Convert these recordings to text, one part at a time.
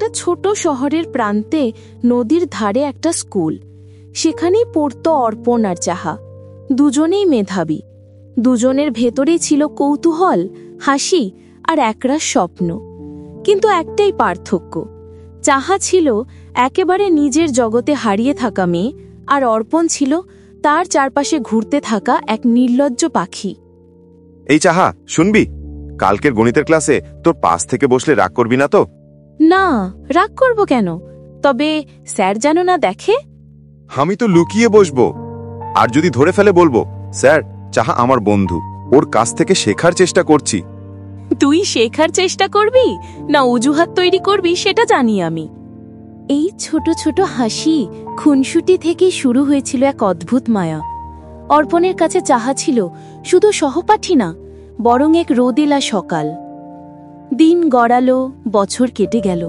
একটা ছোট শহরের প্রান্তে নদীর ধারে একটা স্কুল। সেখানেই পড়তো অর্পণ আর চাহা। দুজনেই মেধাবী, দুজনের ভেতরেই ছিল কৌতূহল, হাসি আর একরাশ স্বপ্ন। কিন্তু একটাই পার্থক্য, চাহা ছিল একেবারে নিজের জগতে হারিয়ে থাকা মেয়ে, আর অর্পণ ছিল তার চারপাশে ঘুরতে থাকা এক নির্লজ্জ পাখি। এই চাহা, শুনবি? কালকের গণিতের ক্লাসে তোর পাশ থেকে বসলে রাগ করবি না তো? না, রাগ করব কেন? তবে স্যার যেন না দেখে। আমি তো লুকিয়ে বসবো, আর যদি ধরে ফেলে বলবো, স্যার, চাহা আমার বন্ধু, ওর কাছ থেকে শেখার চেষ্টা করছি। তুই শেখার চেষ্টা করবি না অজুহাত তৈরি করবি সেটা জানি আমি। এই ছোট ছোট হাসি, খুনসুটি থেকে শুরু হয়েছিল এক অদ্ভুত মায়া। অর্পণের কাছে চাহা ছিল শুধু সহপাঠী না, বরং এক রোদেলা সকাল। দিন গড়ালো, বছর কেটে গেল।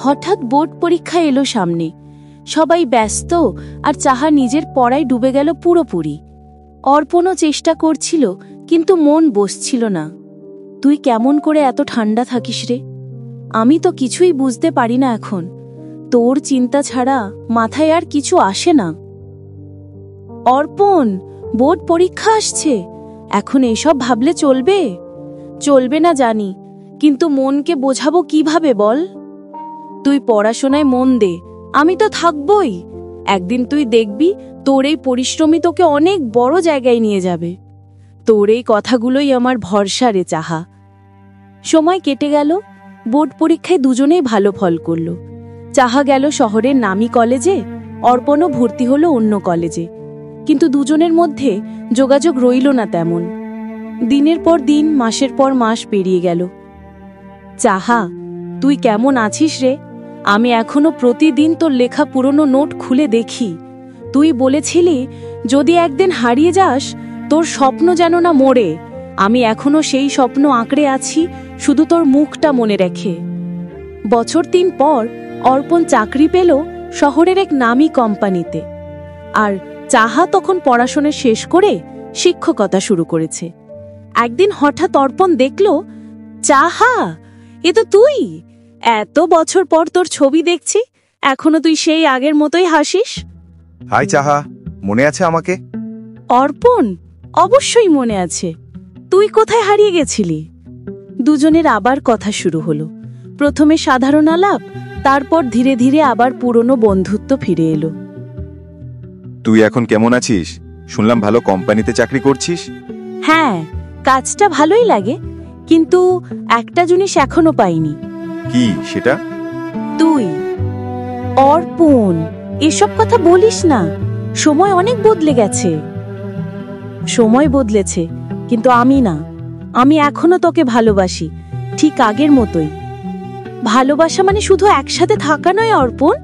হঠাৎ বোর্ড পরীক্ষা এলো সামনে। সবাই ব্যস্ত, আর চাহা নিজের পড়ায় ডুবে গেল পুরোপুরি। অর্পণও চেষ্টা করছিল, কিন্তু মন বসছিল না। তুই কেমন করে এত ঠান্ডা থাকিস রে? আমি তো কিছুই বুঝতে পারি না এখন। তোর চিন্তা ছাড়া মাথায় আর কিছু আসে না। অর্পণ, বোর্ড পরীক্ষা আসছে, এখন এসব ভাবলে চলবে? চলবে না জানি, কিন্তু মনকে বোঝাবো কিভাবে বল? তুই পড়াশোনায় মন দে, আমি তো থাকবই। একদিন তুই দেখবি তোর এই পরিশ্রমী তোকে অনেক বড় জায়গায় নিয়ে যাবে। তোর এই কথাগুলোই আমার ভরসা রে চাহা। সময় কেটে গেল, বোর্ড পরীক্ষায় দুজনেই ভালো ফল করল। চাহা গেল শহরের নামী কলেজে, অর্পণও ভর্তি হলো অন্য কলেজে। কিন্তু দুজনের মধ্যে যোগাযোগ রইল না তেমন। দিনের পর দিন, মাসের পর মাস পেরিয়ে গেল। চাহা, তুই কেমন আছিস রে? আমি এখনো প্রতিদিন তোর লেখা পুরনো নোট খুলে দেখি। তুই বলেছিলি যদি একদিন হারিয়ে যাস, তোর স্বপ্ন যেন না মরে। আমি এখনো সেই স্বপ্ন আঁকড়ে আছি, শুধু তোর মুখটা মনে রেখে। বছর 3 পর অর্পণ চাকরি পেল শহরের এক নামী কোম্পানিতে। আর চাহা তখন পড়াশোনা শেষ করে শিক্ষকতা শুরু করেছে। একদিন হঠাৎ অর্পণ দেখল, চাহা, এ তো তুই! এত বছর পর তোর ছবি দেখছি, এখনো তুই সেই আগের মতোই হাসিস। হাই চাহা, মনে আছে আমাকে? অর্পণ, অবশ্যই মনে আছে। তুই কোথায় হারিয়ে গেছিলি? দুজনের আবার কথা শুরু হলো। প্রথমে সাধারণ আলাপ, তারপর ধীরে ধীরে আবার পুরনো বন্ধুত্ব ফিরে এলো। তুই এখন কেমন আছিস? শুনলাম ভালো কোম্পানিতে চাকরি করছিস। হ্যাঁ, কাজটা ভালোই লাগে, কিন্তু একটা জিনিস এখনো পাইনি। কি সেটা? তুই। অর্পণ, এসব কথা বলিস না। সময় অনেক বদলে গেছে। সময় বদলেছে, কিন্তু আমি না। আমি এখনো তোকে ভালোবাসি, ঠিক আগের মতোই। ভালোবাসা মানে শুধু একসাথে থাকা নয় অর্পণ,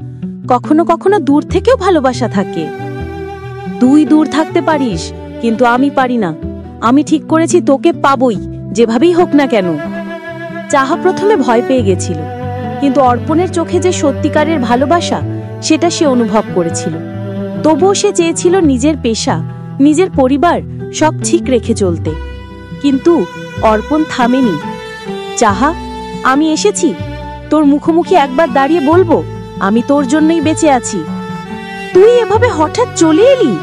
কখনো কখনো দূর থেকেও ভালোবাসা থাকে। তুই দূর থাকতে পারিস, কিন্তু আমি পারি না। আমি ঠিক করেছি তোকে পাবই, যেভাবেই হোক না কেন। চাহা প্রথমে ভয় পেয়ে গেছিল, কিন্তু অর্পণের চোখে যে সত্যিকারের ভালোবাসা, সেটা সে অনুভব করেছিল। তবুও সে চেয়েছিল নিজের পেশা, নিজের পরিবার সব ঠিক রেখে চলতে। কিন্তু অর্পণ থামেনি। চাহা, আমি এসেছি, তোর মুখোমুখি একবার দাঁড়িয়ে বলবো, আমি তোর জন্যই বেঁচে আছি। তুই এভাবে হঠাৎ চলে এলি,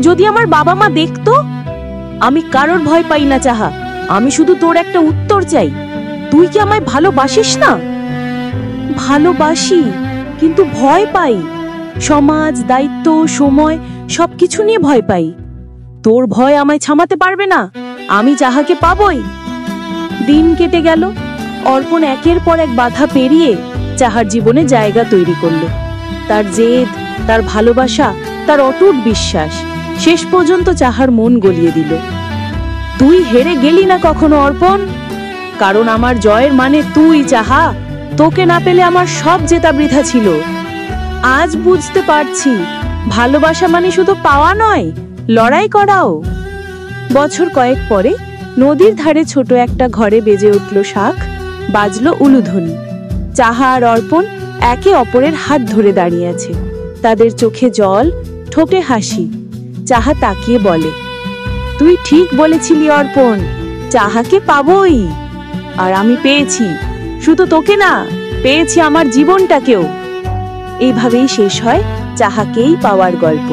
যদি আমার বাবা মা দেখতো? আমি কারোর ভয় পাই না চাহা, আমি শুধু তোর একটা উত্তর চাই। তুই কি আমায় ভালোবাসিস না? ভালোবাসি, কিন্তু ভয় পাই। সমাজ, দায়িত্ব, সময় সবকিছু নিয়ে ভয় পাই। তোর ভয় আমায় থামাতে পারবে না, আমি চাহাকে পাবই। দিন কেটে গেল। অর্পণ একের পর এক বাধা পেরিয়ে চাহার জীবনে জায়গা তৈরি করল। তার জেদ, তার ভালোবাসা, তার অটুট বিশ্বাস শেষ পর্যন্ত চাহার মন গলিয়ে দিল। তুই হেরে গেলি না কখনো অর্পণ, কারণ আমার জয়ের মানে তুই চাহা। তোকে না পেলে আমার সব জেতা বৃথা ছিল। আজ বুঝতে পারছি, ভালোবাসা মানে শুধু পাওয়া নয়, লড়াই করাও। বছর কয়েক পরে নদীর ধারে ছোট একটা ঘরে বেজে উঠল শাঁখ, বাজলো উলুধ্বনি। চাহা আর অর্পণ একে অপরের হাত ধরে দাঁড়িয়ে আছে। তাদের চোখে জল, ঠোঁটে হাসি। চাহা তাকিয়ে বলে, তুই ঠিক বলেছিলি অর্পণ, চাহাকে পাবই। আর আমি পেয়েছি, শুধু তোকে না, পেয়েছি আমার জীবনটাকেও। এইভাবেই শেষ হয় চাহাকেই পাওয়ার গল্প।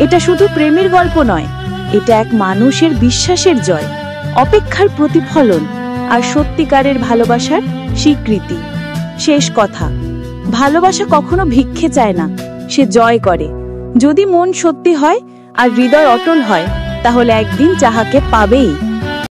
এটা শুধু প্রেমের গল্প নয়, এটা এক মানুষের বিশ্বাসের জয়, অপেক্ষার প্রতিফলন আর সত্যিকারের ভালোবাসার স্বীকৃতি। শেষ কথা, ভালোবাসা কখনো ভিক্ষে চায় না, সে জয় করে। যদি মন সত্যি হয় আর হৃদয় অটল হয়, তাহলে একদিন চাহাকে পাবেই।